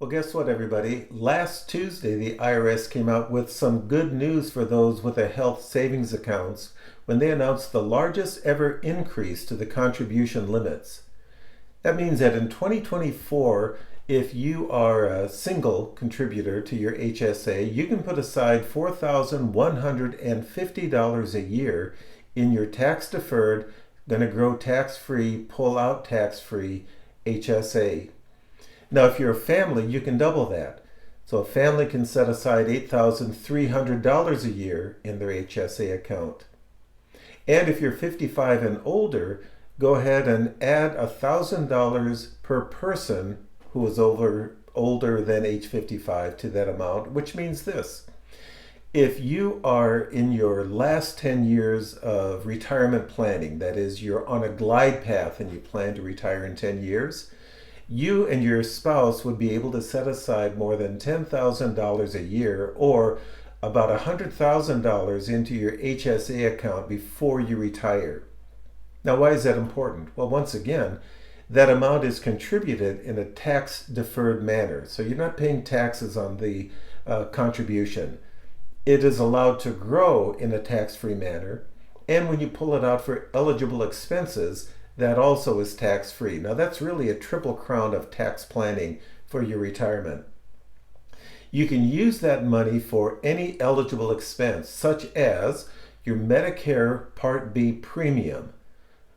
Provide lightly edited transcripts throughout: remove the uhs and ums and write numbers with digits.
Well, guess what, everybody? Last Tuesday, the IRS came out with some good news for those with a health savings accounts when they announced the largest ever increase to the contribution limits. That means that in 2024, if you are a single contributor to your HSA, you can put aside $4,150 a year in your tax-deferred, going to grow tax-free, pull out tax-free HSA. Now, if you're a family, you can double that. So a family can set aside $8,300 a year in their HSA account. And if you're 55 and older, go ahead and add $1,000 per person who is older than age 55 to that amount, which means this. If you are in your last 10 years of retirement planning, that is, you're on a glide path and you plan to retire in 10 years, you and your spouse would be able to set aside more than $10,000 a year, or about $100,000 into your HSA account before you retire. Now, why is that important? Well, once again, that amount is contributed in a tax-deferred manner. So you're not paying taxes on the contribution. It is allowed to grow in a tax-free manner. And when you pull it out for eligible expenses, that also is tax-free. Now, that's really a triple crown of tax planning for your retirement. You can use that money for any eligible expense, such as your Medicare Part B premium.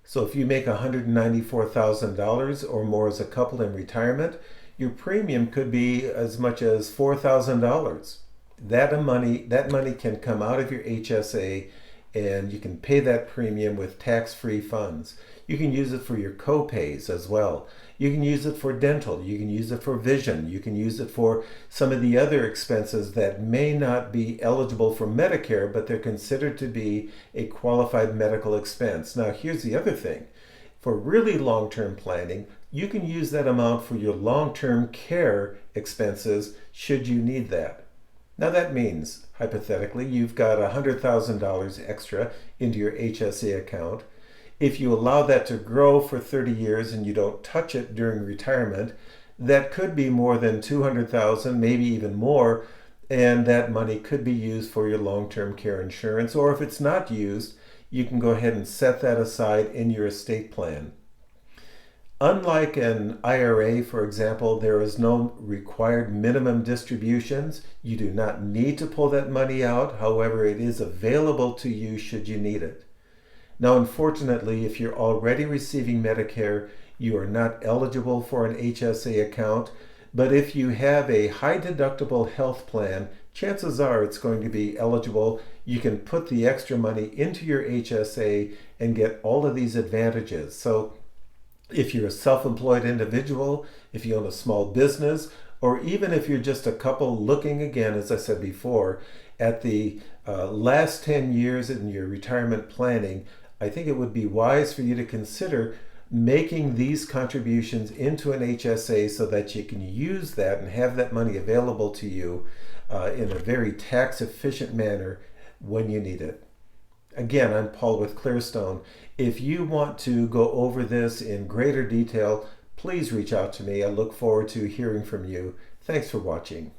So if you make $194,000 or more as a couple in retirement, your premium could be as much as $4,000. That money can come out of your HSA, and you can pay that premium with tax-free funds. You can use it for your co-pays as well. You can use it for dental. You can use it for vision. You can use it for some of the other expenses that may not be eligible for Medicare, but they're considered to be a qualified medical expense. Now, here's the other thing. For really long-term planning, you can use that amount for your long-term care expenses should you need that. Now that means, hypothetically, you've got $100,000 extra into your HSA account. If you allow that to grow for 30 years and you don't touch it during retirement, that could be more than $200,000, maybe even more, and that money could be used for your long-term care insurance. Or if it's not used, you can go ahead and set that aside in your estate plan. Unlike an IRA, for example, there is no required minimum distributions. You do not need to pull that money out. However, it is available to you should you need it. Now, unfortunately, if you're already receiving Medicare, you are not eligible for an HSA account. But if you have a high deductible health plan, chances are it's going to be eligible. You can put the extra money into your HSA and get all of these advantages. So if you're a self-employed individual, if you own a small business, or even if you're just a couple looking, again, as I said before, at the last 10 years in your retirement planning, I think it would be wise for you to consider making these contributions into an HSA so that you can use that and have that money available to you in a very tax-efficient manner when you need it. Again, I'm Paul with Clearstone. If you want to go over this in greater detail, please reach out to me. I look forward to hearing from you. Thanks for watching.